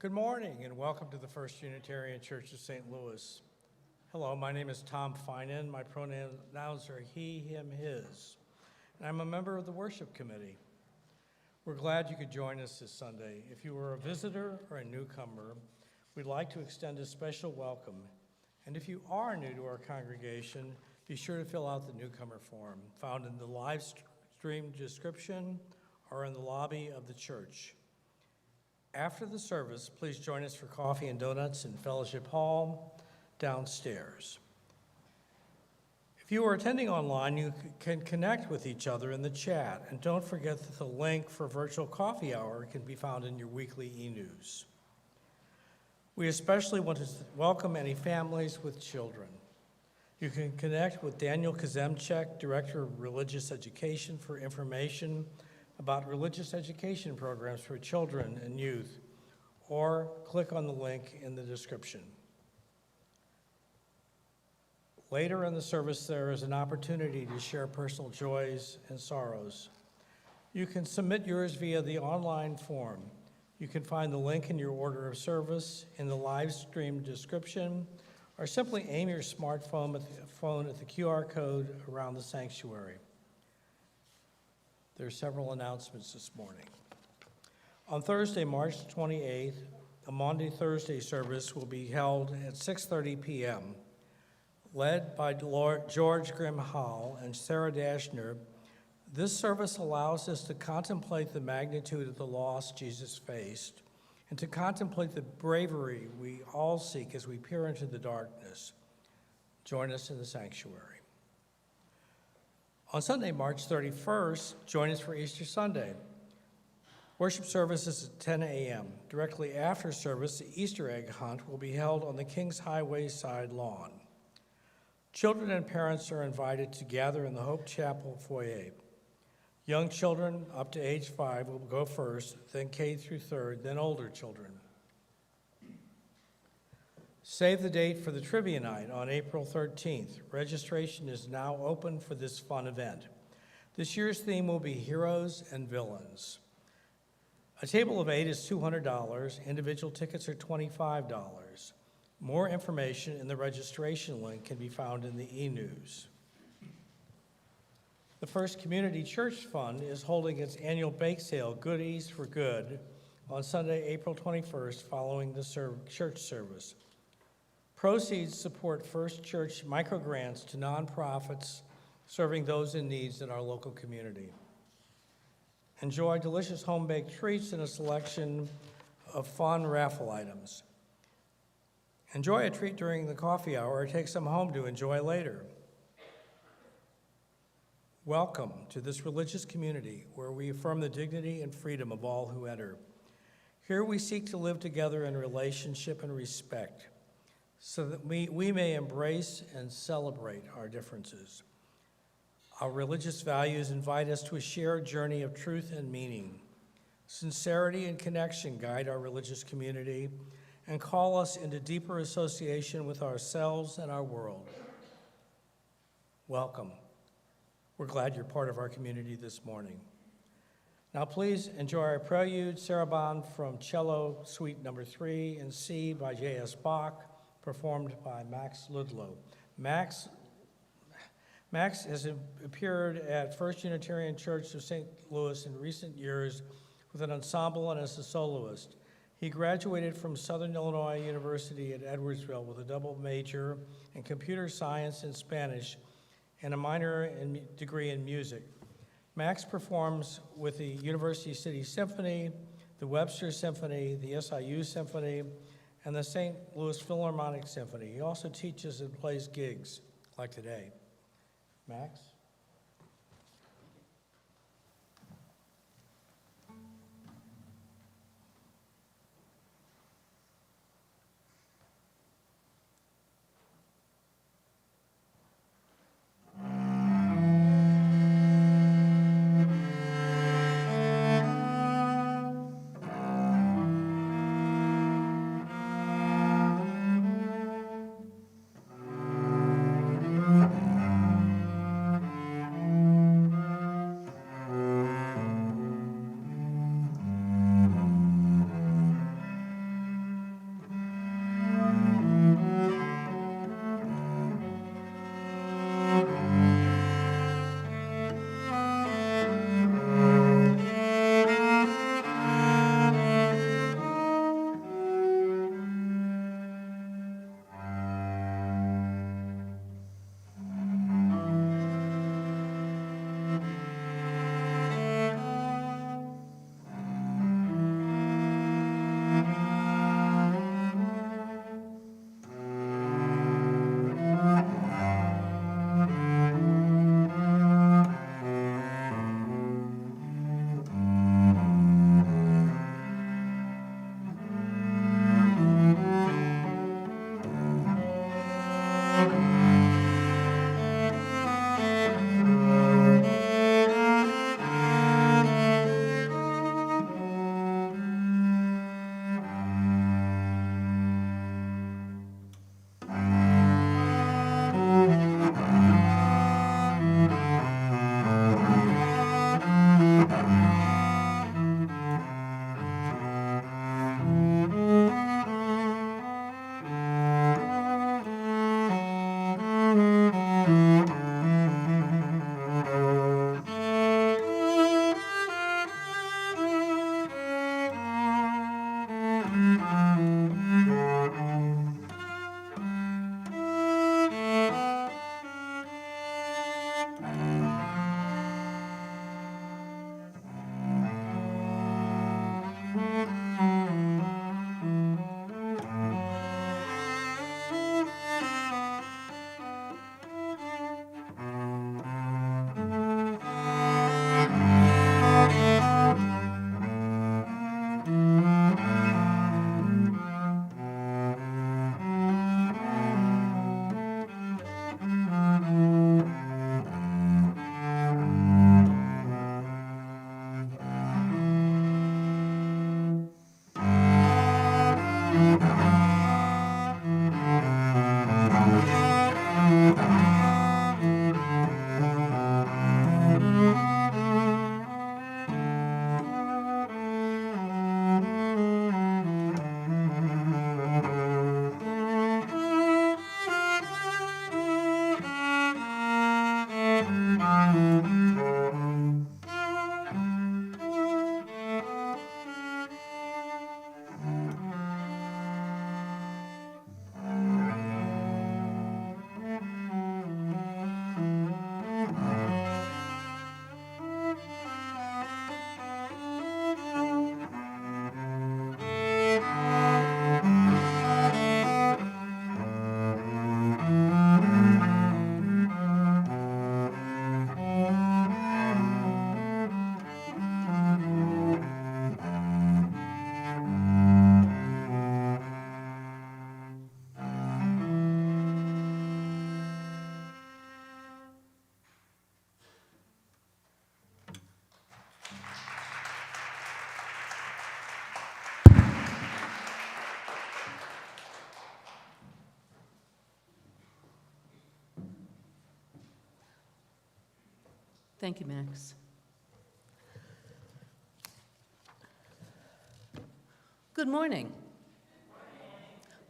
Good morning and welcome to the First Unitarian Church of St. Louis. Hello, my name is Tom Finan. My pronouns are he, him, his. And I'm a member of the worship committee. We're glad you could join us this Sunday. If you are a visitor or a newcomer, we'd like to extend a special welcome. And if you are new to our congregation, be sure to fill out the newcomer form found in the live stream description or in the lobby of the church. After the service, please join us for coffee and donuts in Fellowship Hall downstairs. If you are attending online, you can connect with each other in the chat, and don't forget that the link for virtual coffee hour can be found in your weekly e-news. We especially want to welcome any families with children. You can connect with Daniel Kazemchek, Director of Religious Education, for information about religious education programs for children and youth, or click on the link in the description. Later in the service, there is an opportunity to share personal joys and sorrows. You can submit yours via the online form. You can find the link in your order of service in the live stream description, or simply aim your smartphone at the QR code around the sanctuary. There are several announcements this morning. On Thursday, March 28th, a Maundy Thursday service will be held at 6:30 p.m. Led by George Grimm Hall and Sarah Dashner, this service allows us to contemplate the magnitude of the loss Jesus faced and to contemplate the bravery we all seek as we peer into the darkness. Join us in the sanctuary. On Sunday, March 31st, join us for Easter Sunday. Worship service is at 10 a.m. Directly after service, the Easter egg hunt will be held on the Kings Highway side lawn. Children and parents are invited to gather in the Hope Chapel foyer. Young children up to age 5 will go first, then K through 3rd, then older children. Save the date for the trivia night on April 13th. Registration is now open for this fun event. This year's theme will be heroes and villains. A table of 8 is $200. Individual tickets are $25. More information in the registration link can be found in the e-news. The First Community Church Fund is holding its annual bake sale, Goodies for Good, on Sunday, April 21st, following the church service. Proceeds support First Church microgrants to nonprofits serving those in need in our local community. Enjoy delicious home-baked treats and a selection of fun raffle items. Enjoy a treat during the coffee hour or take some home to enjoy later. Welcome to this religious community where we affirm the dignity and freedom of all who enter. Here we seek to live together in relationship and respect, so that we may embrace and celebrate our differences. Our religious values invite us to a shared journey of truth and meaning. Sincerity and connection guide our religious community and call us into deeper association with ourselves and our world. Welcome. We're glad you're part of our community this morning. Now please enjoy our prelude, Sarabande from Cello Suite Number 3 in C by J.S. Bach, performed by Max Ludlow. Max has appeared at First Unitarian Church of St. Louis in recent years with an ensemble and as a soloist. He graduated from Southern Illinois University at Edwardsville with a double major in computer science and Spanish and a minor degree in music. Max performs with the University City Symphony, the Webster Symphony, the SIU Symphony, and the St. Louis Philharmonic Symphony. He also teaches and plays gigs like today. Max? Thank you, Max. Good morning.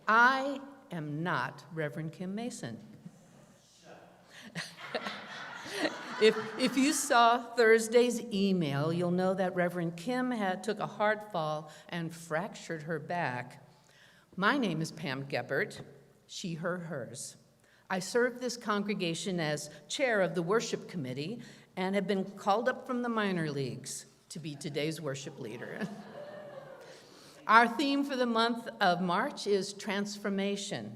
I am not Reverend Kim Mason. If you saw Thursday's email, you'll know that Reverend Kim took a hard fall and fractured her back. My name is Pam Geppert, she, her, hers. I serve this congregation as chair of the worship committee and have been called up from the minor leagues to be today's worship leader. Our theme for the month of March is transformation.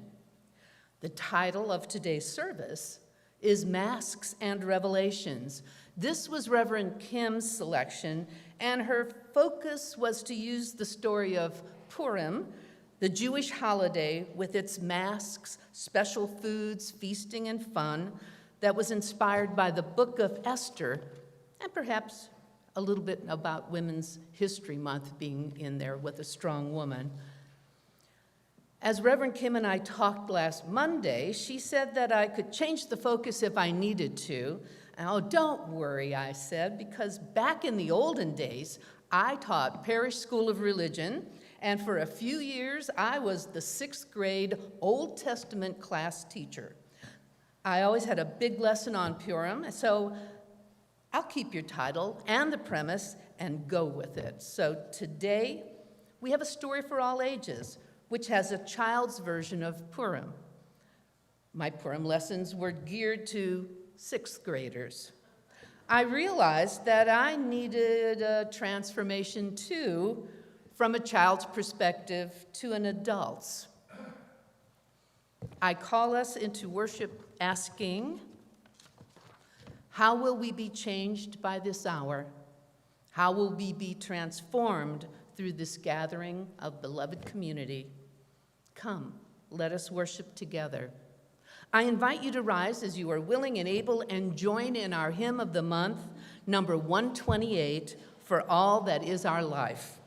The title of today's service is Masks and Revelations. This was Reverend Kim's selection, and her focus was to use the story of Purim, the Jewish holiday with its masks, special foods, feasting, and fun that was inspired by the book of Esther, and perhaps a little bit about Women's History Month being in there with a strong woman. As Reverend Kim and I talked last Monday, she said that I could change the focus if I needed to. Oh, don't worry, I said, because back in the olden days, I taught Parish School of Religion, and for a few years, I was the 6th grade Old Testament class teacher. I always had a big lesson on Purim, so I'll keep your title and the premise and go with it. So today, we have a story for all ages, which has a child's version of Purim. My Purim lessons were geared to 6th graders. I realized that I needed a transformation too, from a child's perspective to an adult's. I call us into worship asking, how will we be changed by this hour? How will we be transformed through this gathering of beloved community? Come, let us worship together. I invite you to rise as you are willing and able and join in our hymn of the month, number 128, For All That Is Our Life.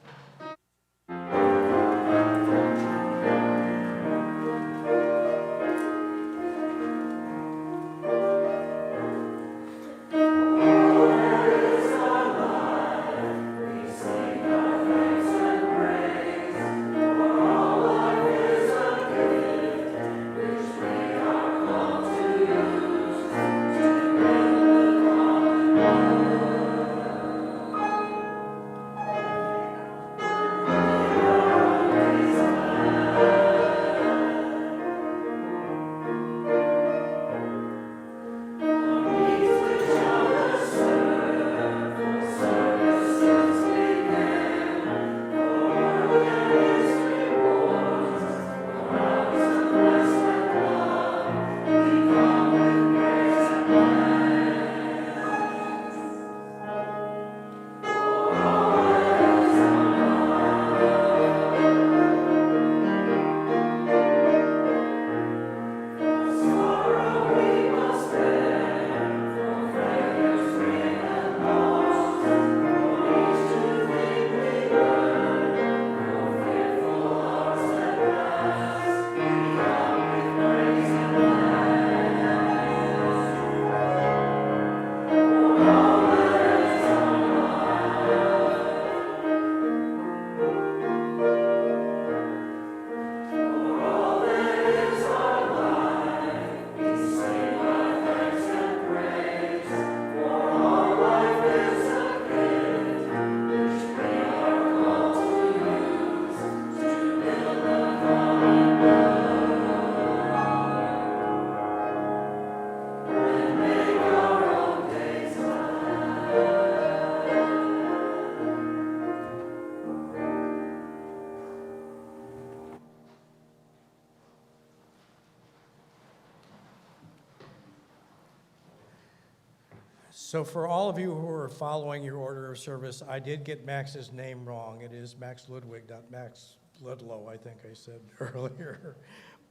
So for all of you who are following your order of service, I did get Max's name wrong. It is Max Ludwig, not Max Ludlow, I think I said earlier.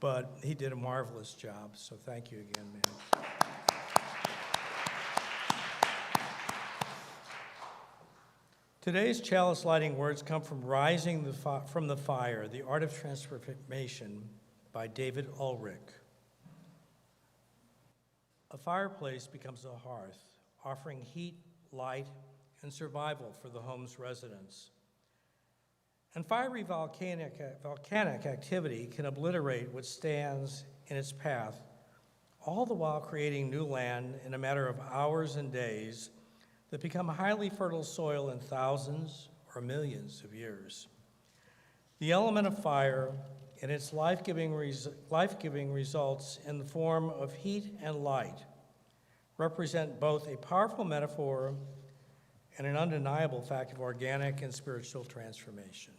But he did a marvelous job, so thank you again, man. Today's chalice lighting words come from Rising from the Fire, The Art of Transformation by David Ulrich. A fireplace becomes a hearth. offering heat, light, and survival for the home's residents. And fiery volcanic activity can obliterate what stands in its path, all the while creating new land in a matter of hours and days that become highly fertile soil in thousands or millions of years. The element of fire and its life-giving results in the form of heat and light represent both a powerful metaphor and an undeniable fact of organic and spiritual transformation.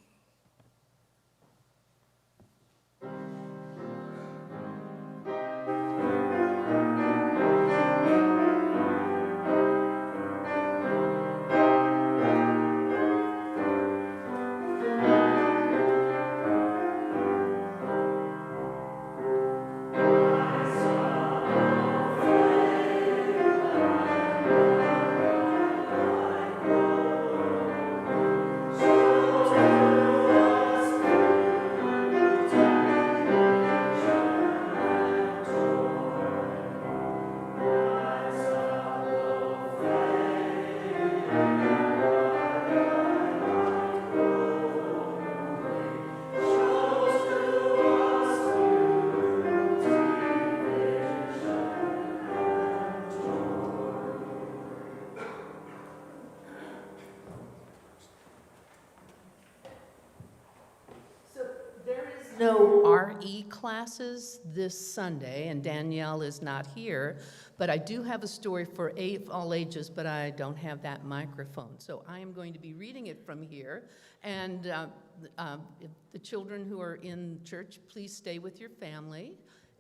No RE classes this Sunday, and Danielle is not here, but I do have a story for all ages, but I don't have that microphone. So I am going to be reading it from here, and if the children who are in church, please stay with your family.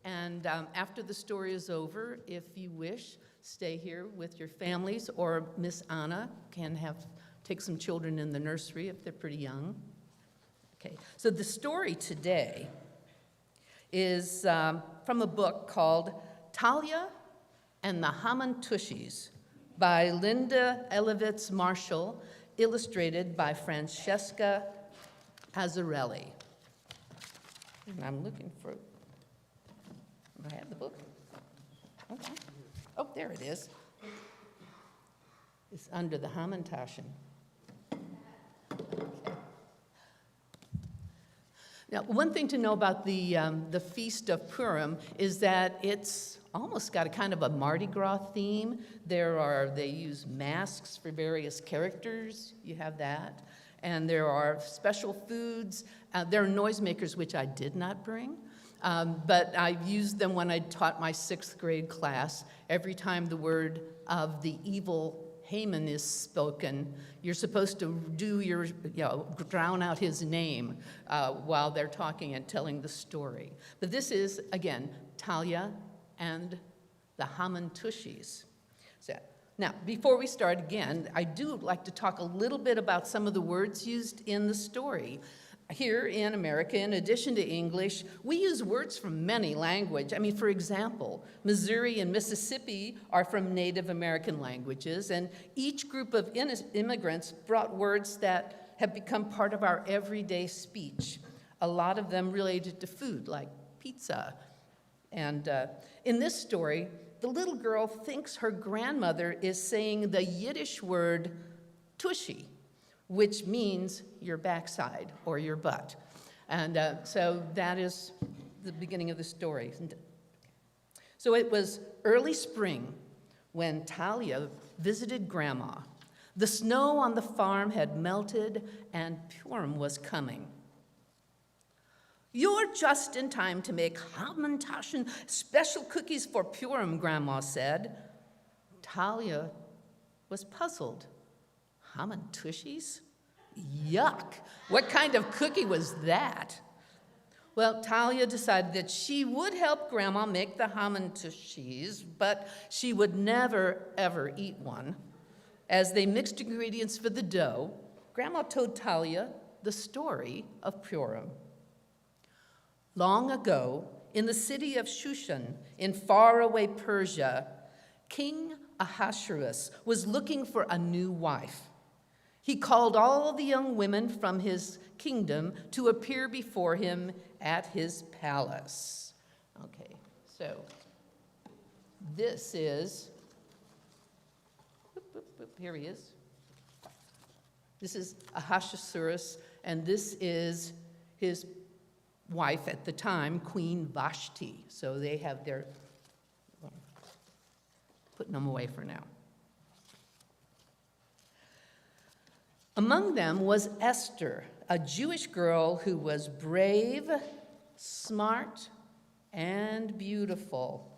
And after the story is over, if you wish, stay here with your families, or Miss Anna can take some children in the nursery if they're pretty young. Okay, so the story today is from a book called Talia and the Hamantushis by Linda Elevitz Marshall, illustrated by Francesca Azzarelli. And I'm looking for, I have the book. Okay. Oh, there it is. It's under the Hamantaschen. Now, one thing to know about the Feast of Purim is that it's almost got a kind of a Mardi Gras theme. They use masks for various characters. You have that. And there are special foods. There are noisemakers, which I did not bring. But I used them when I taught my 6th grade class. Every time the word of the evil Haman is spoken, you're supposed to drown out his name while they're talking and telling the story. But this is, again, Talia and the Hamantushis. So, now, before we start again, I do like to talk a little bit about some of the words used in the story. Here in America, in addition to English, we use words from many languages. I mean, for example, Missouri and Mississippi are from Native American languages, and each group of immigrants brought words that have become part of our everyday speech. A lot of them related to food, like pizza. And in this story, the little girl thinks her grandmother is saying the Yiddish word tushy, which means your backside or your butt. And so that is the beginning of the story. So it was early spring when Talia visited Grandma. The snow on the farm had melted and Purim was coming. "You're just in time to make Hamantaschen special cookies for Purim," Grandma said. Talia was puzzled. Hamantushis? Yuck! What kind of cookie was that? Well, Talia decided that she would help Grandma make the Hamantushis, but she would never, ever eat one. As they mixed ingredients for the dough, Grandma told Talia the story of Purim. Long ago, in the city of Shushan, in faraway Persia, King Ahasuerus was looking for a new wife. He called all the young women from his kingdom to appear before him at his palace. Okay, so this is here he is. This is Ahasuerus, and this is his wife at the time, Queen Vashti. So they have their, putting them away for now. Among them was Esther, a Jewish girl who was brave, smart, and beautiful.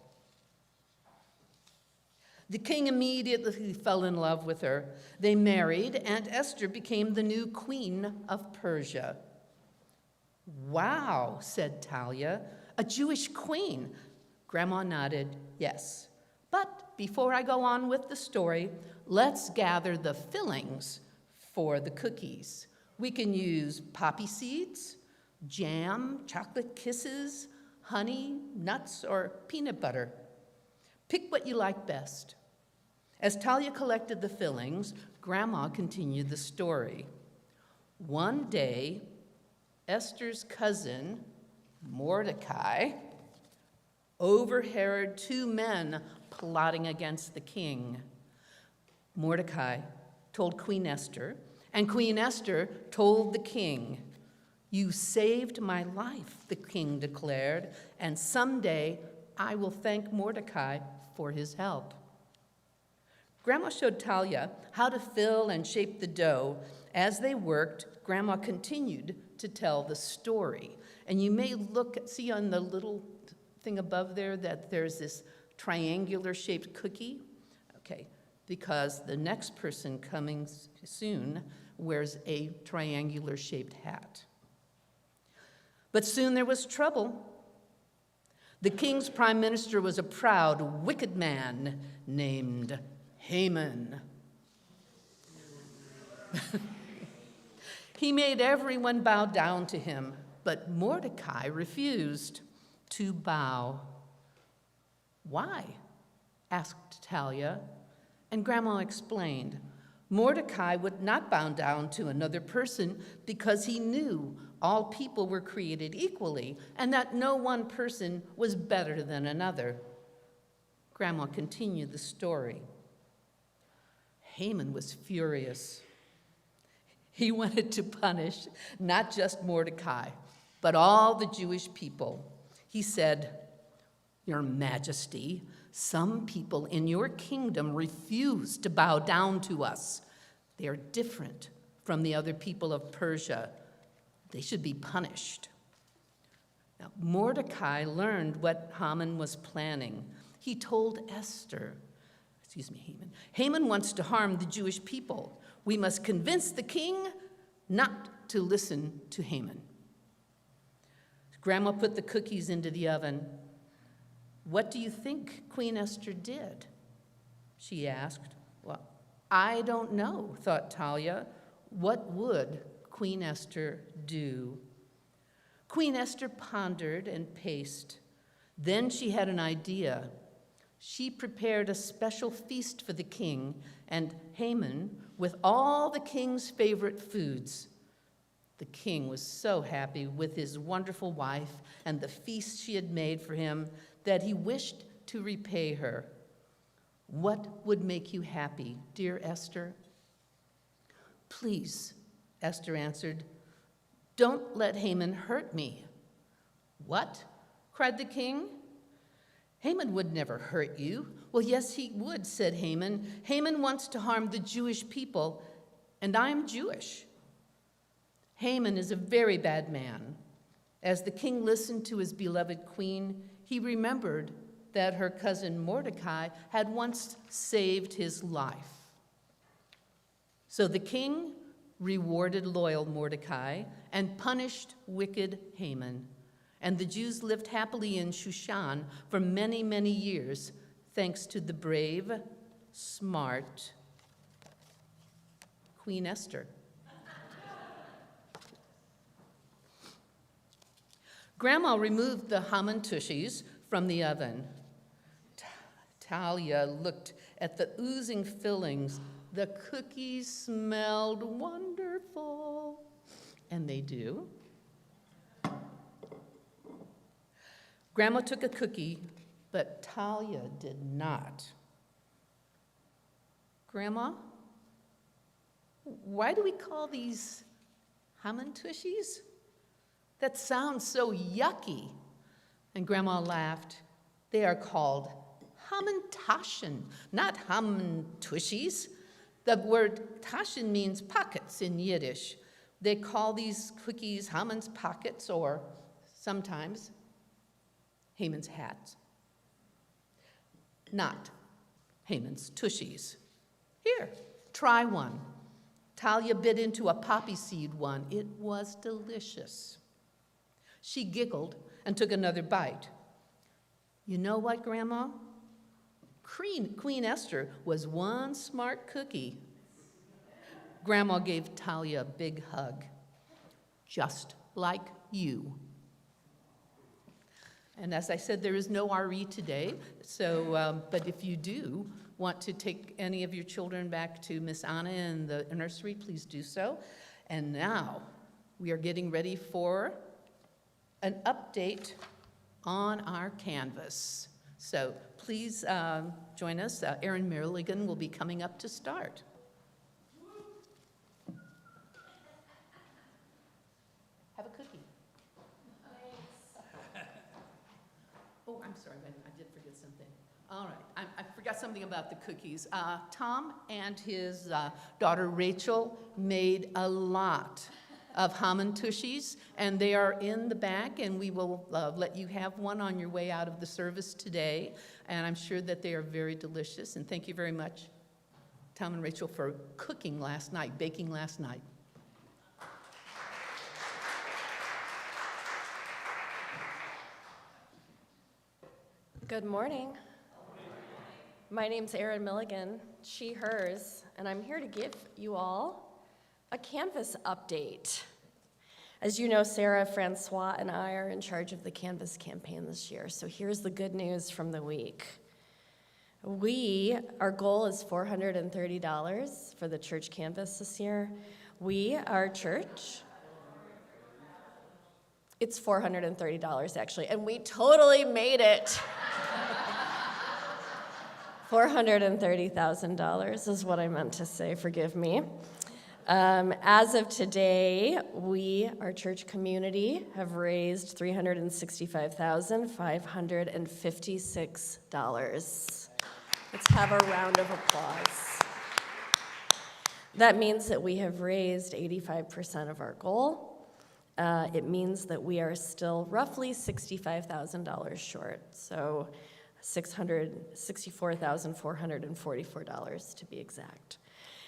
The king immediately fell in love with her. They married, and Esther became the new queen of Persia. Wow, said Talia, a Jewish queen. Grandma nodded, yes. But before I go on with the story, let's gather the fillings for the cookies. We can use poppy seeds, jam, chocolate kisses, honey, nuts, or peanut butter. Pick what you like best. As Talia collected the fillings, Grandma continued the story. One day, Esther's cousin, Mordecai, overheard two men plotting against the king. Mordecai told Queen Esther, and Queen Esther told the king. You saved my life, the king declared, and someday I will thank Mordecai for his help. Grandma showed Talia how to fill and shape the dough. As they worked, Grandma continued to tell the story. And you may see on the little thing above there that there's this triangular-shaped cookie. Okay, because the next person coming soon wears a triangular-shaped hat. But soon there was trouble. The king's prime minister was a proud, wicked man named Haman. He made everyone bow down to him, but Mordecai refused to bow. Why? Asked Talia, and Grandma explained. Mordecai would not bow down to another person because he knew all people were created equally and that no one person was better than another. Grandma continued the story. Haman was furious. He wanted to punish not just Mordecai, but all the Jewish people. He said, Your Majesty, some people in your kingdom refuse to bow down to us. They are different from the other people of Persia. They should be punished. Now, Mordecai learned what Haman was planning. He told Haman wants to harm the Jewish people. We must convince the king not to listen to Haman. Grandma put the cookies into the oven. What do you think Queen Esther did? She asked. Well, I don't know, thought Talia. What would Queen Esther do? Queen Esther pondered and paced. Then she had an idea. She prepared a special feast for the king and Haman with all the king's favorite foods. The king was so happy with his wonderful wife and the feast she had made for him that he wished to repay her. What would make you happy, dear Esther? Please, Esther answered, don't let Haman hurt me. What? Cried the king. Haman would never hurt you. Well, yes, he would, said Haman. Haman wants to harm the Jewish people, and I'm Jewish. Haman is a very bad man. As the king listened to his beloved queen, he remembered that her cousin Mordecai had once saved his life. So the king rewarded loyal Mordecai and punished wicked Haman. And the Jews lived happily in Shushan for many, many years, thanks to the brave, smart Queen Esther. Grandma removed the hamantushis from the oven. Talia looked at the oozing fillings. The cookies smelled wonderful, and they do. Grandma took a cookie, but Talia did not. Grandma, Why do we call these hamantushies? That sounds so yucky. And Grandma laughed. They are called hamantaschen, not hamantushies. The word taschen means pockets in Yiddish. They call these cookies Haman's pockets, or sometimes Haman's hats. Not Haman's tushies. Here, try one. Talia bit into a poppy seed one. It was delicious. She giggled and took another bite. You know what, Grandma? Queen Esther was one smart cookie. Grandma gave Talia a big hug, just like you. And as I said, there is no RE today, so, but if you do want to take any of your children back to Miss Anna in the nursery, please do so. And now we are getting ready for an update on our canvas. So please join us. Erin Milligan will be coming up to start. Have a cookie. Oh, I'm sorry, I did forget something. All right, I forgot something about the cookies. Tom and his daughter Rachel made a lot of hamantushies, and they are in the back, and we will let you have one on your way out of the service today, and I'm sure that they are very delicious, and thank you very much, Tom and Rachel, for cooking last night, baking last night. Good morning. My name's Erin Milligan, she, hers, and I'm here to give you all a Canvas update. As you know, Sarah, Francois, and I are in charge of the Canvas campaign this year, so here's the good news from the week. Our goal is $430 for the church canvas this year. Our church, it's $430 actually, and we totally made it. $430,000 is what I meant to say, forgive me. As of today, our church community, have raised $365,556. Let's have a round of applause. That means that we have raised 85% of our goal. It means that we are still roughly $65,000 short, so $664,444 to be exact.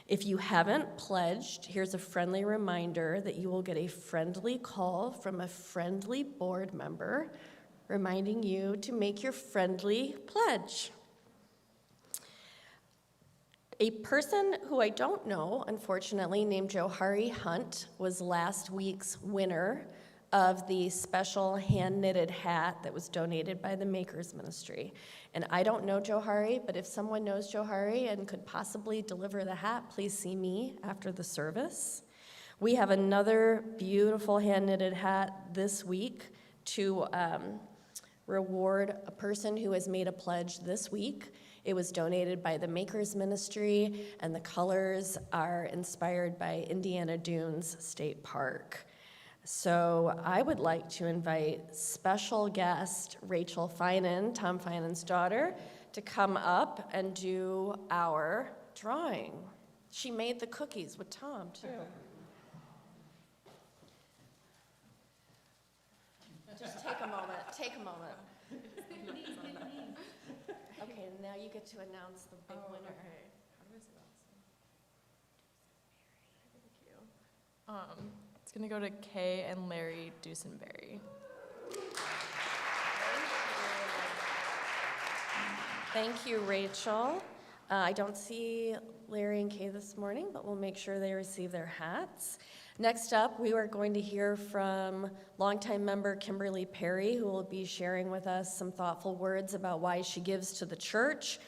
If you haven't pledged, here's a friendly reminder that you will get a friendly call from a friendly board member reminding you to make your friendly pledge. A person who I don't know, unfortunately, named Johari Hunt, was last week's winner of the special hand-knitted hat that was donated by the Makers Ministry. And I don't know Johari, but if someone knows Johari and could possibly deliver the hat, please see me after the service. We have another beautiful hand-knitted hat this week to reward a person who has made a pledge this week. It was donated by the Makers Ministry, and the colors are inspired by Indiana Dunes State Park. So I would like to invite special guest Rachel Finan, Tom Finan's daughter, to come up and do our drawing. She made the cookies with Tom, too. Just take a moment, Okay, now you get to announce the big winner. Okay. How do I say that? Thank you. It's gonna go to Kay and Larry Dusenberry. Thank you, Rachel. I don't see Larry and Kay this morning, but we'll make sure they receive their hats. Next up, we are going to hear from longtime member Kimberly Perry, who will be sharing with us some thoughtful words about why she gives to the church.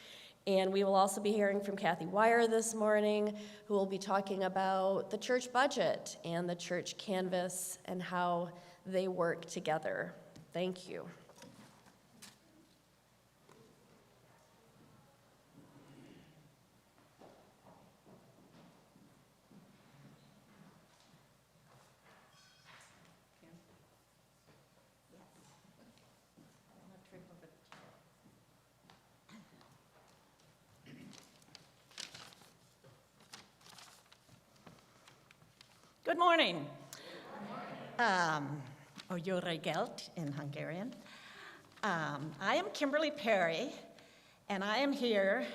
And we will also be hearing from Kathy Wire this morning, who will be talking about the church budget and the church canvas and how they work together. Thank you. Good morning. Or jó reggelt in Hungarian. I am Kimberly Perry, and I am here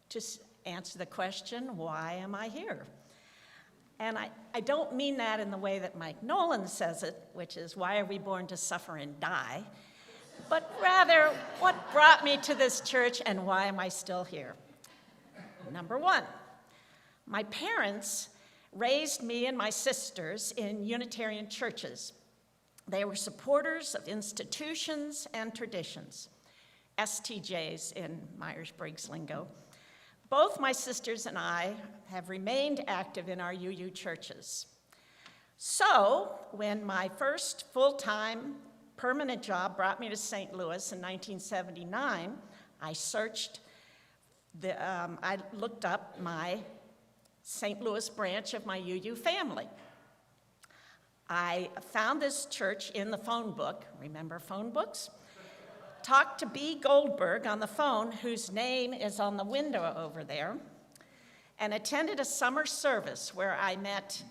to answer the question, why am I here? And I don't mean that in the way that Mike Nolan says it, which is, why are we born to suffer and die? But rather, what brought me to this church and why am I still here? Number one, my parents raised me and my sisters in Unitarian churches. They were supporters of institutions and traditions, STJs in Myers-Briggs lingo. Both my sisters and I have remained active in our UU churches. So, when my first full-time permanent job brought me to St. Louis in 1979, I looked up my St. Louis branch of my UU family. I found this church in the phone book. Remember phone books? Talked to B. Goldberg on the phone, whose name is on the window over there, and attended a summer service where I met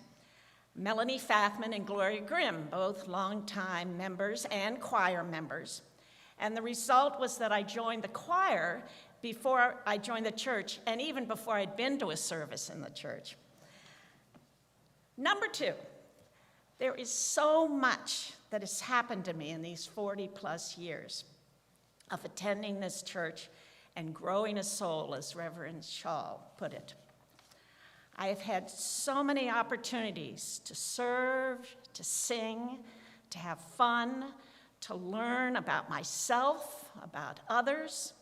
Melanie Fathman and Gloria Grimm, both longtime members and choir members. And the result was that I joined the choir before I joined the church, and even before I'd been to a service in the church. Number two, there is so much that has happened to me in these 40-plus years of attending this church and growing a soul, as Reverend Shaw put it. I have had so many opportunities to serve, to sing, to have fun, to learn about myself, about others,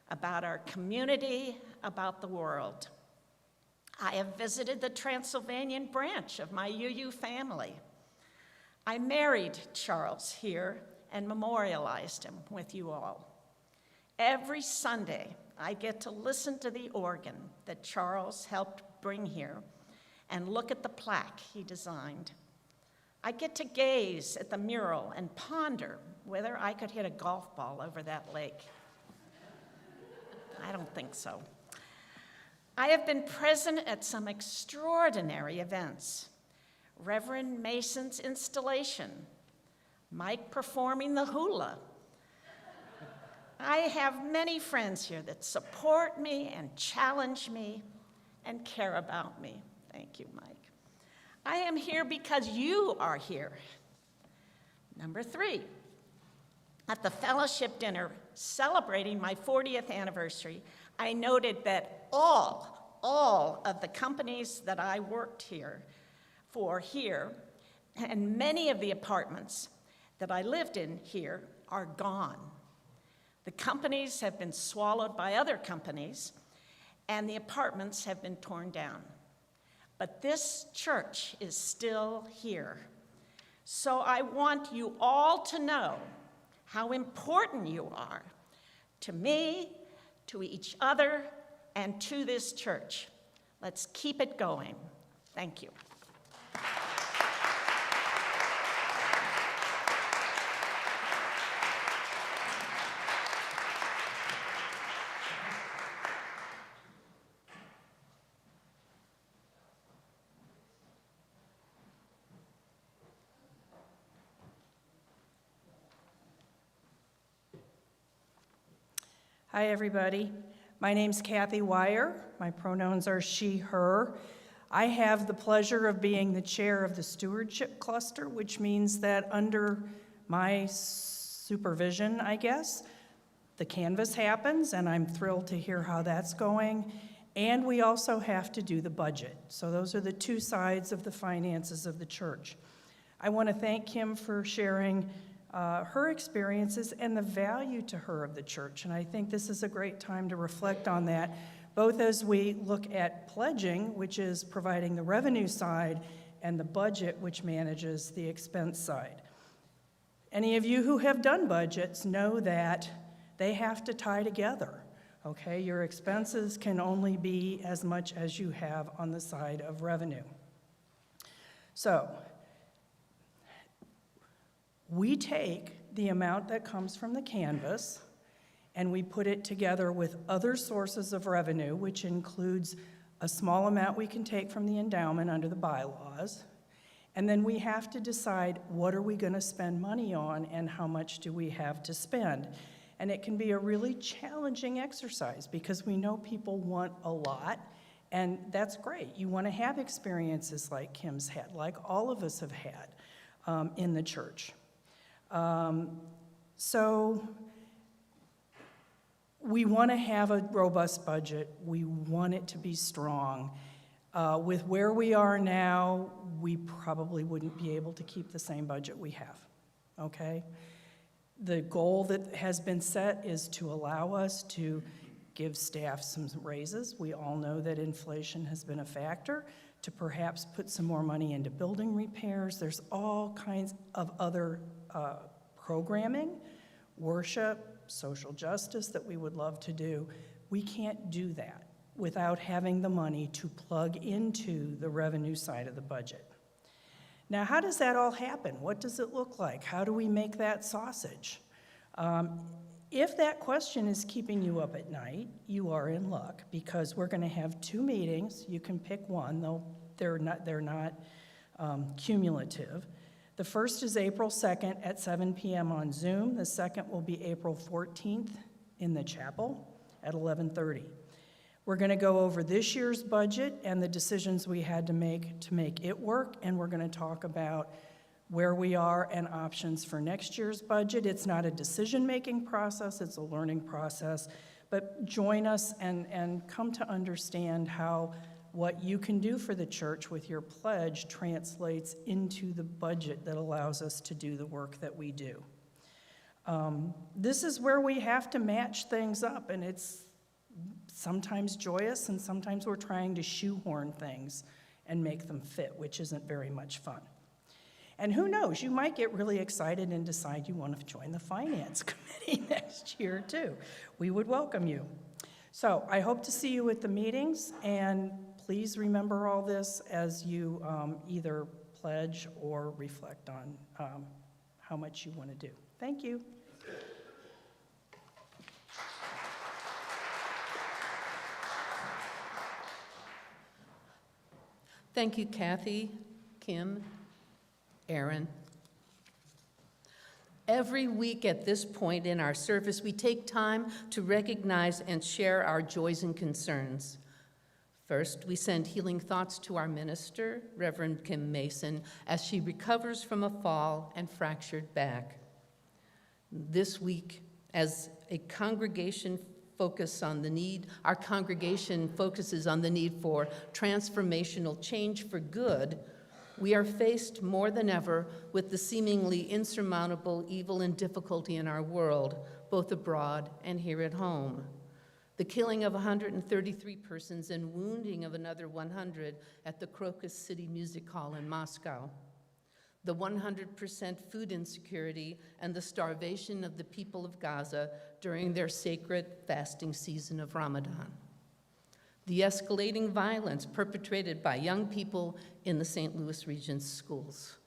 about our community, about the world. I have visited the Transylvanian branch of my UU family. I married Charles here and memorialized him with you all. Every Sunday, I get to listen to the organ that Charles helped bring here and look at the plaque he designed. I get to gaze at the mural and ponder whether I could hit a golf ball over that lake. I don't think so. I have been present at some extraordinary events. Reverend Mason's installation, Mike performing the hula. I have many friends here that support me and challenge me and care about me. Thank you, Mike. I am here because you are here. Number three, at the fellowship dinner celebrating my 40th anniversary, I noted that all of the companies that I worked here, and many of the apartments that I lived in here are gone. The companies have been swallowed by other companies, and the apartments have been torn down. But this church is still here. So I want you all to know how important you are to me, to each other, and to this church. Let's keep it going. Thank you. Hi, everybody. My name's Kathy Wire. My pronouns are she, her. I have the pleasure of being the chair of the stewardship cluster, which means that under my supervision, I guess, the canvas happens, and I'm thrilled to hear how that's going. And we also have to do the budget. So those are the two sides of the finances of the church. I want to thank Kim for sharing her experiences and the value to her of the church. And I think this is a great time to reflect on that, both as we look at pledging, which is providing the revenue side, and the budget, which manages the expense side. Any of you who have done budgets know that they have to tie together, okay? Your expenses can only be as much as you have on the side of revenue. So, we take the amount that comes from the canvas and we put it together with other sources of revenue, which includes a small amount we can take from the endowment under the bylaws, And then we have to decide, what are we going to spend money on and how much do we have to spend? And it can be a really challenging exercise because we know people want a lot, and that's great. You want to have experiences like Kim's had, like all of us have had in the church. So we want to have a robust budget. We want it to be strong. With where we are now, we probably wouldn't be able to keep the same budget we have, okay? The goal that has been set is to allow us to give staff some raises. We all know that inflation has been a factor, to perhaps put some more money into building repairs. There's all kinds of other programming, worship, social justice that we would love to do. We can't do that without having the money to plug into the revenue side of the budget. Now, how does that all happen? What does it look like? How do we make that sausage? If that question is keeping you up at night, you are in luck, because we're going to have 2 meetings. You can pick one, though they're not cumulative. The first is April 2nd at 7 p.m. on Zoom. The second will be April 14th in the chapel at 11:30. We're going to go over this year's budget and the decisions we had to make it work, and we're going to talk about where we are and options for next year's budget. It's not a decision-making process, it's a learning process, but join us and come to understand how what you can do for the church with your pledge translates into the budget that allows us to do the work that we do. This is where we have to match things up, and it's sometimes joyous, and sometimes we're trying to shoehorn things and make them fit, which isn't very much fun. And who knows, you might get really excited and decide you want to join the finance committee next year too. We would welcome you. So I hope to see you at the meetings, and please remember all this as you either pledge or reflect on how much you want to do. Thank you. Thank you, Kathy, Kim, Aaron. Every week at this point in our service, we take time to recognize and share our joys and concerns. First, we send healing thoughts to our minister, Reverend Kim Mason, as she recovers from a fall and fractured back. This week, as a congregation our congregation focuses on the need for transformational change for good. We are faced more than ever with the seemingly insurmountable evil and difficulty in our world, both abroad and here at home. The killing of 133 persons and wounding of another 100 at the Crocus City Music Hall in Moscow. The 100% food insecurity and the starvation of the people of Gaza during their sacred fasting season of Ramadan. The escalating violence perpetrated by young people in the St. Louis region's schools.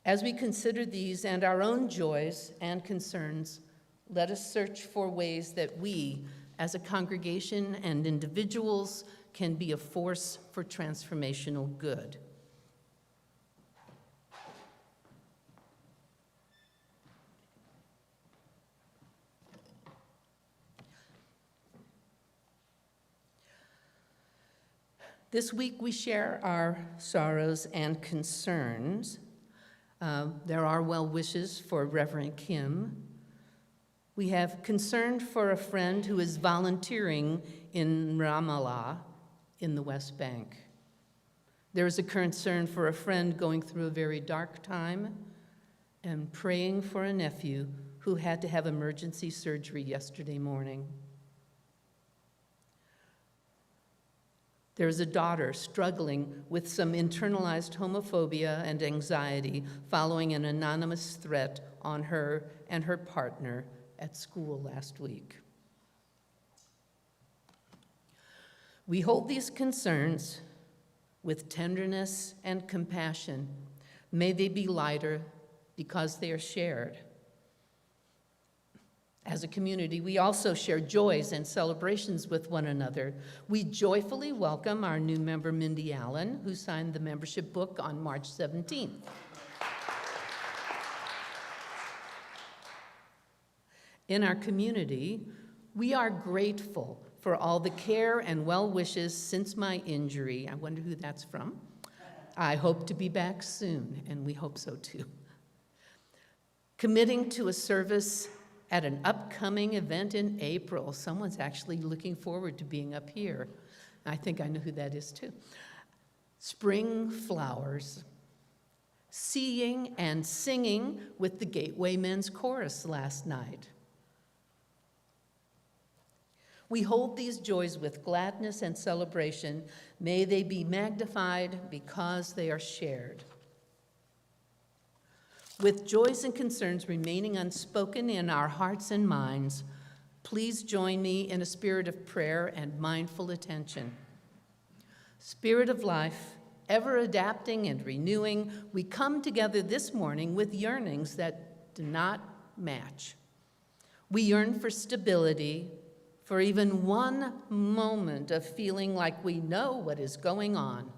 As we consider these and our own joys and concerns, let us search for ways that we, as a congregation and individuals, can be a force for transformational good. This week we share our sorrows and concerns. There are well wishes for Reverend Kim. We have concern for a friend who is volunteering in Ramallah in the West Bank. There is a concern for a friend going through a very dark time, and praying for a nephew who had to have emergency surgery yesterday morning. There is a daughter struggling with some internalized homophobia and anxiety following an anonymous threat on her and her partner at school last week. We hold these concerns with tenderness and compassion. May they be lighter because they are shared. As a community, we also share joys and celebrations with one another. We joyfully welcome our new member, Mindy Allen, who signed the membership book on March 17th. In our community, we are grateful for all the care and well wishes since my injury. I wonder who that's from. I hope to be back soon, and we hope so too. Committing to a service at an upcoming event in April. Someone's actually looking forward to being up here. I think I know who that is too. Spring flowers. Seeing and singing with the Gateway Men's Chorus last night. We hold these joys with gladness and celebration. May they be magnified because they are shared. With joys and concerns remaining unspoken in our hearts and minds, please join me in a spirit of prayer and mindful attention. Spirit of life, ever adapting and renewing, we come together this morning with yearnings that do not match. We yearn for stability, for even one moment of feeling like we know what is going on,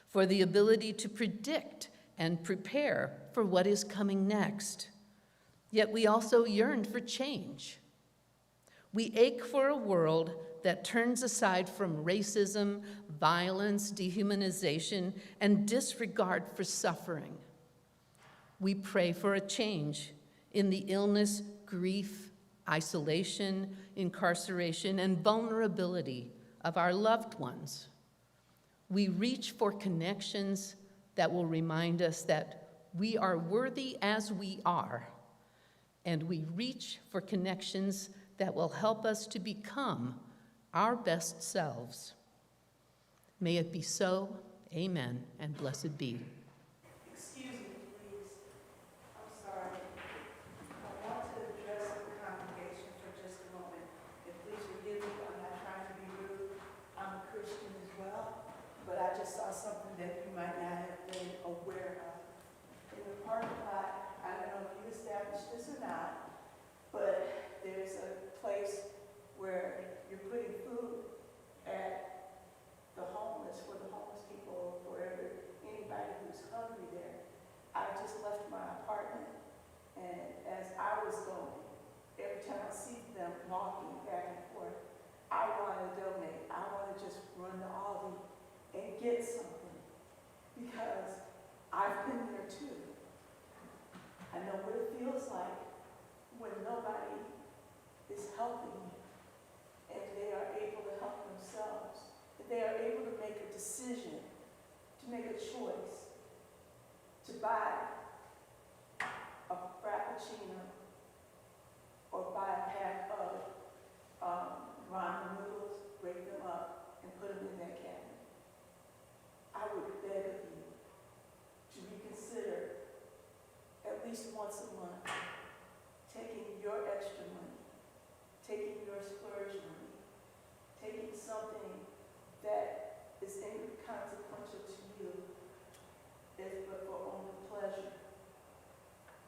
for the ability to predict and prepare for what is coming next. Yet we also yearn for change. We ache for a world that turns aside from racism, violence, dehumanization, and disregard for suffering. We pray for a change in the illness, grief, isolation, incarceration, and vulnerability of our loved ones. We reach for connections that will remind us that we are worthy as we are, and we reach for connections that will help us to become our best selves. May it be so. Amen, and blessed be. Excuse me, please. I'm sorry. I want to address the congregation for just a moment. And please forgive me, I'm not trying to be rude. I'm a Christian as well, but I just saw something that you might not have been aware of. In the parking lot, I don't know if you established this or not, but there's a place where you're putting food at the homeless, for the homeless people, or for anybody who's hungry there. I just left my apartment, and as I was going, every time I see them walking back and forth, I want to donate. I want to just run to Aldi and get something, because I've been there too. I know what it feels like when nobody is helping you, and they are able to help themselves, that they are able to make a decision, to make a choice, to buy a frappuccino or buy a pack of ramen noodles, break them up, and put them in that cabinet. I would beg of you to reconsider at least once a month taking your extra money, taking your splurge money, taking something that is inconsequential to you, if but for only pleasure,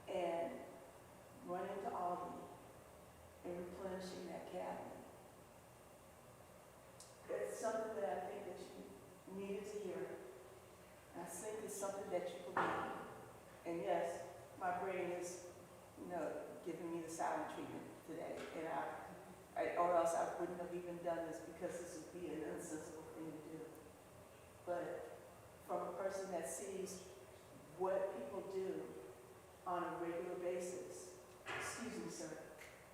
and running to Aldi and replenishing that cabinet. It's something that I think that you needed to hear. And I think it's something that you believe. And yes, my brain is, giving me the silent treatment today, and or else I wouldn't have even done this, because this would be an insensible thing to do. But from a person that sees what people do on a regular basis, excuse me, sir,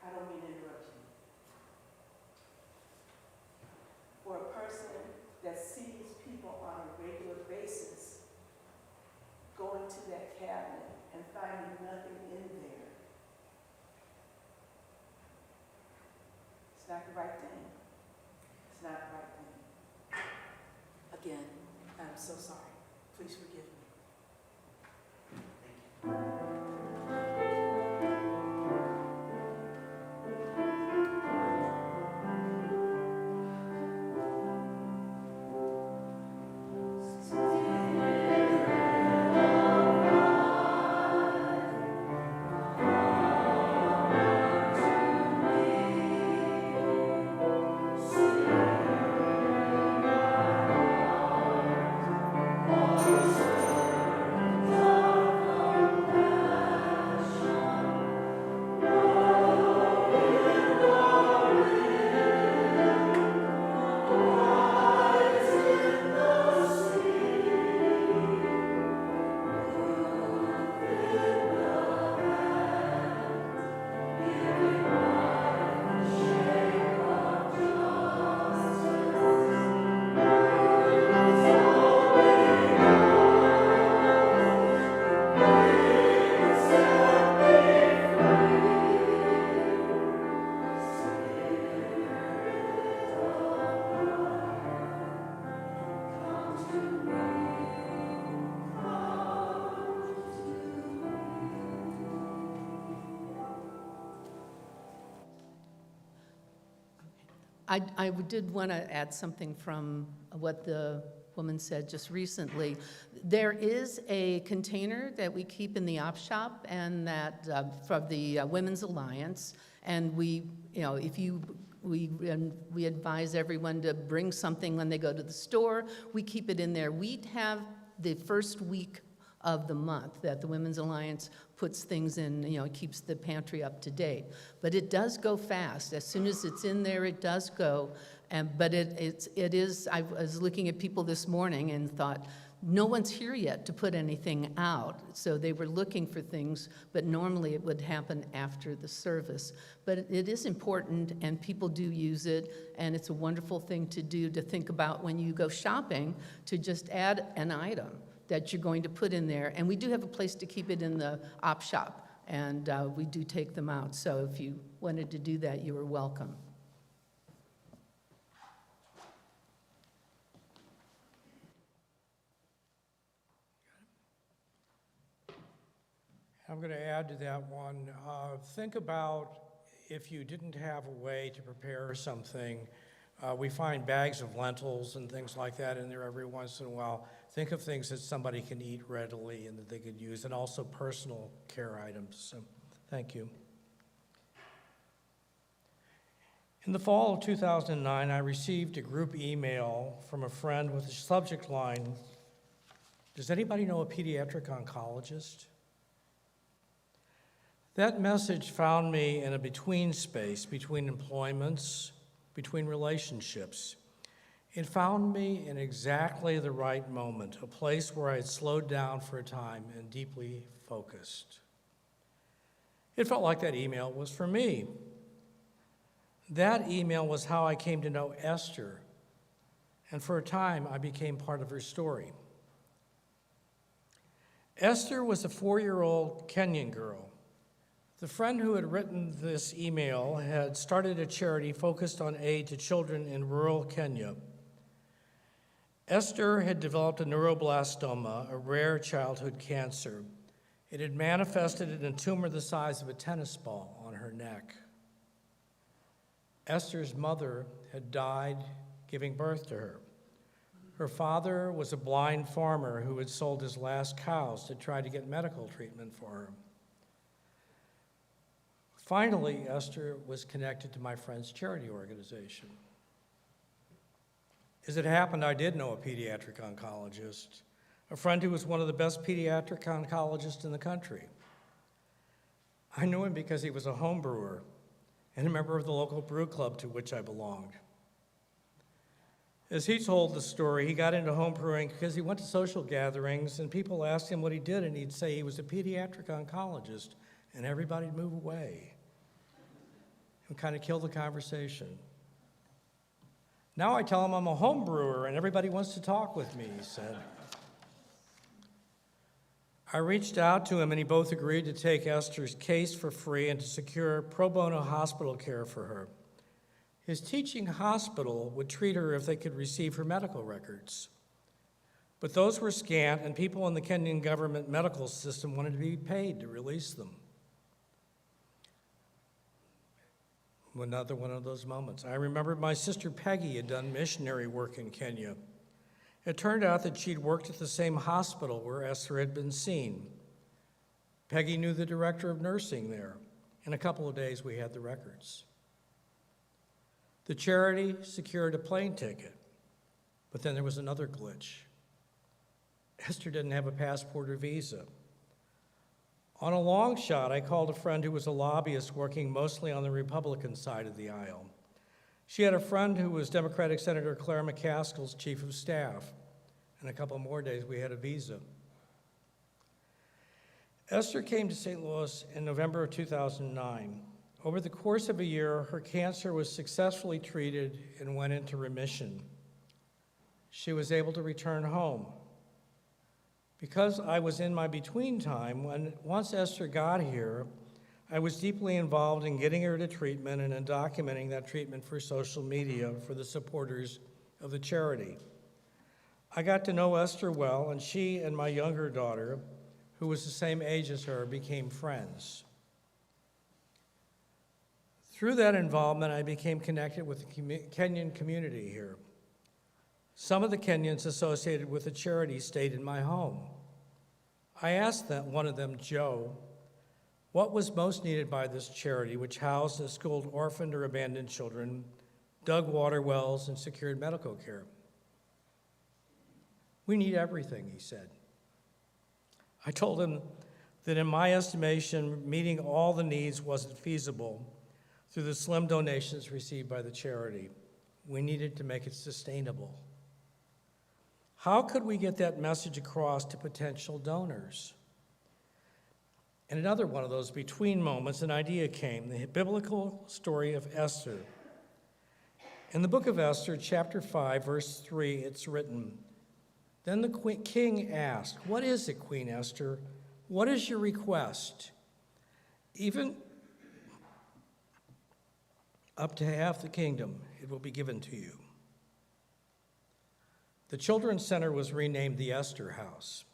I don't mean to interrupt you. For a person that sees people on a regular basis going to that cabinet and finding nothing in there, it's not the right thing. It's not the right thing. Again, I'm so sorry. Please forgive me. I did want to add something from what the woman said just recently. There is a container that we keep in the op shop, and that from the Women's Alliance, and we advise everyone to bring something when they go to the store. We keep it in there. We have the first week of the month that the Women's Alliance puts things in, keeps the pantry up to date. But it does go fast. As soon as it's in there, it does go. But it is, I was looking at people this morning and thought, no one's here yet to put anything out. So they were looking for things, but normally it would happen after the service. But it is important, and people do use it, and it's a wonderful thing to do, to think about when you go shopping, to just add an item that you're going to put in there. And we do have a place to keep it in the op shop, and we do take them out. So if you wanted to do that, you are welcome. I'm going to add to that one. Think about if you didn't have a way to prepare something. We find bags of lentils and things like that in there every once in a while. Think of things that somebody can eat readily and that they could use, and also personal care items. So, thank you. In the fall of 2009, I received a group email from a friend with the subject line, "Does anybody know a pediatric oncologist?" That message found me in a between space, between employments, between relationships. It found me in exactly the right moment, a place where I had slowed down for a time and deeply focused. It felt like that email was for me. That email was how I came to know Esther, and for a time I became part of her story. Esther was a 4-year-old Kenyan girl. The friend who had written this email had started a charity focused on aid to children in rural Kenya. Esther had developed a neuroblastoma, a rare childhood cancer. It had manifested in a tumor the size of a tennis ball on her neck. Esther's mother had died giving birth to her. Her father was a blind farmer who had sold his last cows to try to get medical treatment for her. Finally, Esther was connected to my friend's charity organization. As it happened, I did know a pediatric oncologist, a friend who was one of the best pediatric oncologists in the country. I knew him because he was a home brewer and a member of the local brew club to which I belonged. As he told the story, he got into home brewing because he went to social gatherings and people asked him what he did, and he'd say he was a pediatric oncologist, and everybody'd move away and kind of kill the conversation. Now I tell him I'm a home brewer and everybody wants to talk with me, he said. I reached out to him and he both agreed to take Esther's case for free and to secure pro bono hospital care for her. His teaching hospital would treat her if they could receive her medical records. But those were scant, and people in the Kenyan government medical system wanted to be paid to release them. Another one of those moments. I remembered my sister Peggy had done missionary work in Kenya. It turned out that she'd worked at the same hospital where Esther had been seen. Peggy knew the director of nursing there. In a couple of days, we had the records. The charity secured a plane ticket, but then there was another glitch. Esther didn't have a passport or visa. On a long shot, I called a friend who was a lobbyist working mostly on the Republican side of the aisle. She had a friend who was Democratic Senator Claire McCaskill's chief of staff. In a couple more days, we had a visa. Esther came to St. Louis in November of 2009. Over the course of a year, her cancer was successfully treated and went into remission. She was able to return home. Because I was in my between time, once Esther got here, I was deeply involved in getting her to treatment and in documenting that treatment for social media for the supporters of the charity. I got to know Esther well, and she and my younger daughter, who was the same age as her, became friends. Through that involvement, I became connected with the Kenyan community here. Some of the Kenyans associated with the charity stayed in my home. I asked one of them, Joe, what was most needed by this charity, which housed and schooled orphaned or abandoned children, dug water wells, and secured medical care. We need everything, he said. I told him that in my estimation, meeting all the needs wasn't feasible through the slim donations received by the charity. We needed to make it sustainable. How could we get that message across to potential donors? In another one of those between moments, an idea came, the biblical story of Esther. In the book of Esther, chapter 5, verse 3, it's written, "Then the king asked, 'What is it, Queen Esther? What is your request?' 'Even up to half the kingdom, it will be given to you.' The Children's Center was renamed the Esther House.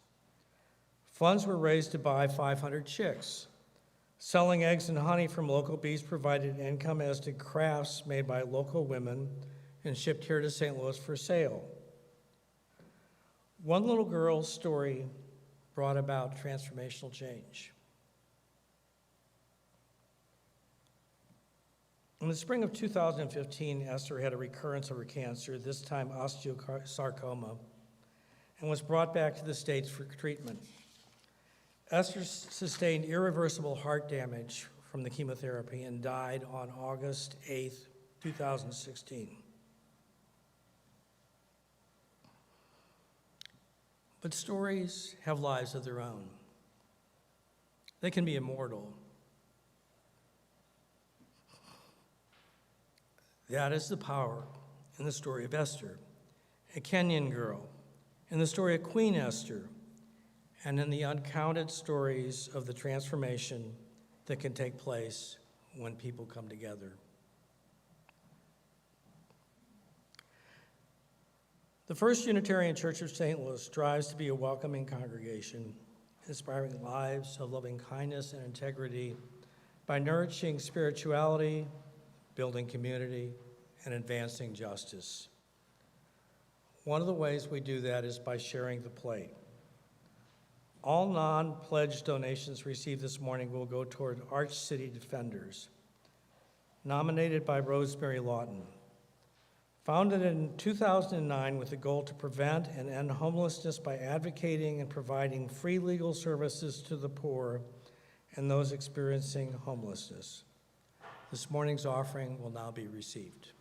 Funds were raised to buy 500 chicks. Selling eggs and honey from local bees provided income, as did crafts made by local women and shipped here to St. Louis for sale. One little girl's story brought about transformational change. In the spring of 2015, Esther had a recurrence of her cancer, this time osteosarcoma, and was brought back to the States for treatment. Esther sustained irreversible heart damage from the chemotherapy and died on August 8, 2016. But stories have lives of their own. They can be immortal. That is the power in the story of Esther, a Kenyan girl, in the story of Queen Esther, and in the uncounted stories of the transformation that can take place when people come together. The First Unitarian Church of St. Louis strives to be a welcoming congregation, inspiring lives of loving kindness and integrity by nourishing spirituality, building community, and advancing justice. One of the ways we do that is by sharing the plate. All non-pledged donations received this morning will go toward Arch City Defenders, nominated by Rosemary Lawton. Founded in 2009 with the goal to prevent and end homelessness by advocating and providing free legal services to the poor and those experiencing homelessness. This morning's offering will now be received.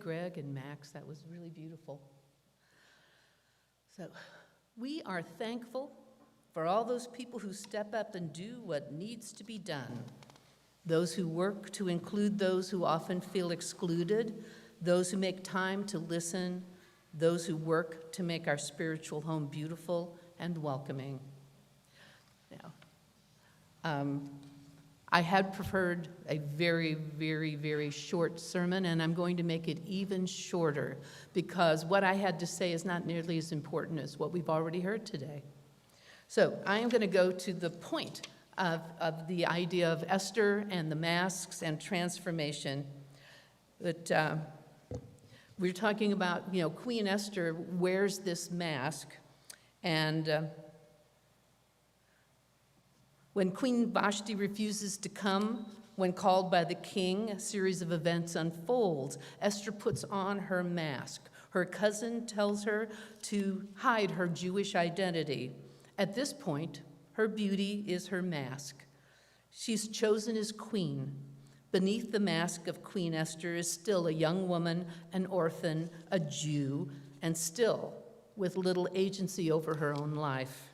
Greg, and Max. That was really beautiful. So we are thankful for all those people who step up and do what needs to be done. Those who work to include those who often feel excluded, those who make time to listen, those who work to make our spiritual home beautiful and welcoming. Now, I had preferred a very, very, very short sermon, and I'm going to make it even shorter because what I had to say is not nearly as important as what we've already heard today. So I am going to go to the point of the idea of Esther and the masks and transformation. That we're talking about, Queen Esther wears this mask, and when Queen Vashti refuses to come when called by the king, a series of events unfolds. Esther puts on her mask. Her cousin tells her to hide her Jewish identity. At this point, her beauty is her mask. She's chosen as queen. Beneath the mask of Queen Esther is still a young woman, an orphan, a Jew, and still with little agency over her own life.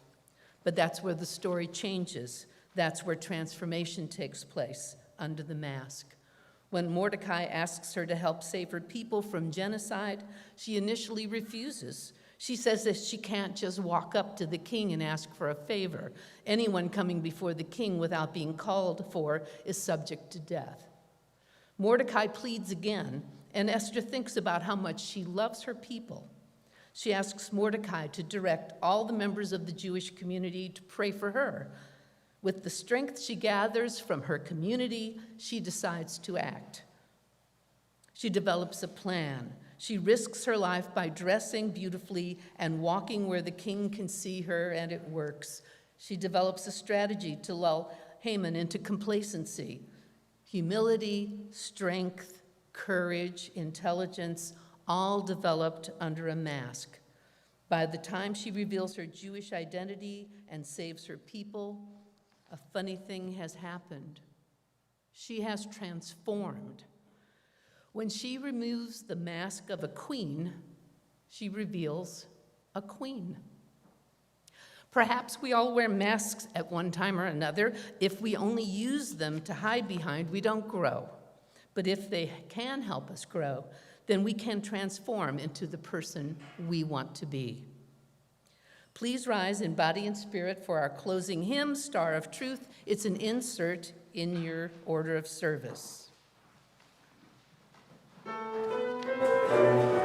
But that's where the story changes. That's where transformation takes place, under the mask. When Mordecai asks her to help save her people from genocide, she initially refuses. She says that she can't just walk up to the king and ask for a favor. Anyone coming before the king without being called for is subject to death. Mordecai pleads again, and Esther thinks about how much she loves her people. She asks Mordecai to direct all the members of the Jewish community to pray for her. With the strength she gathers from her community, she decides to act. She develops a plan. She risks her life by dressing beautifully and walking where the king can see her, and it works. She develops a strategy to lull Haman into complacency. Humility, strength, courage, intelligence, all developed under a mask. By the time she reveals her Jewish identity and saves her people, a funny thing has happened. She has transformed. When she removes the mask of a queen, she reveals a queen. Perhaps we all wear masks at one time or another. If we only use them to hide behind, we don't grow. But if they can help us grow, then we can transform into the person we want to be. Please rise in body and spirit for our closing hymn, Star of Truth. It's an insert in your order of service. Thank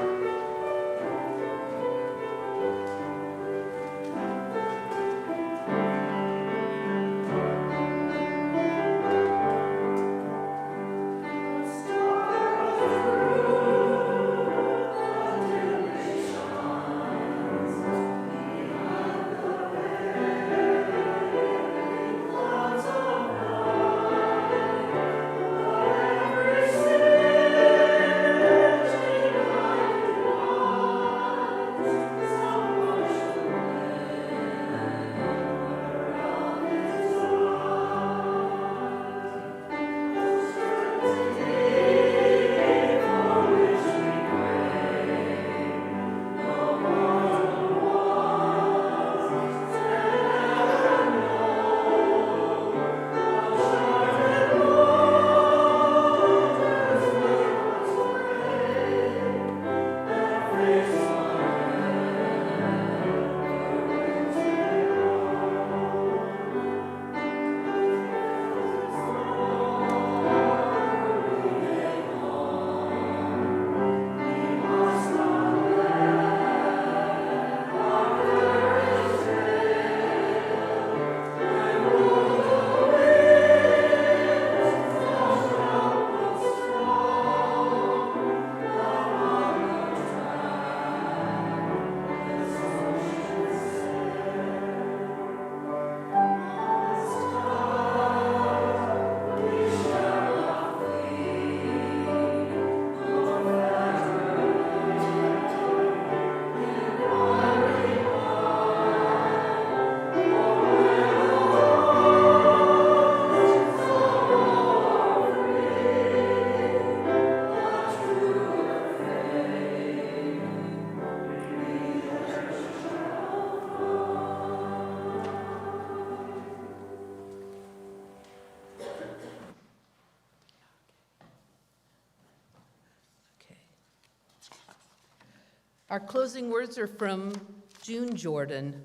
Our closing words are from June Jordan.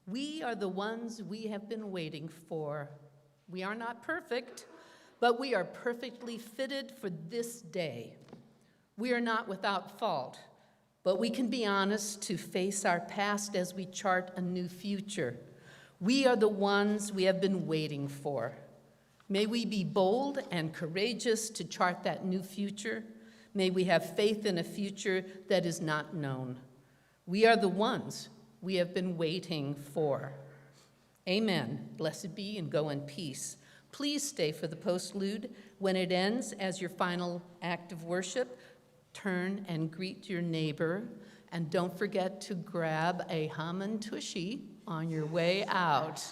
We are the ones we have been waiting for. We are not perfect, but we are perfectly fitted for this day. We are not without fault, but we can be honest to face our past as we chart a new future. We are the ones we have been waiting for. May we be bold and courageous to chart that new future. May we have faith in a future that is not known. We are the ones we have been waiting for. Amen. Blessed be and go in peace. Please stay for the postlude. When it ends, as your final act of worship, turn and greet your neighbor. And don't forget to grab a Haman Tushy on your way out.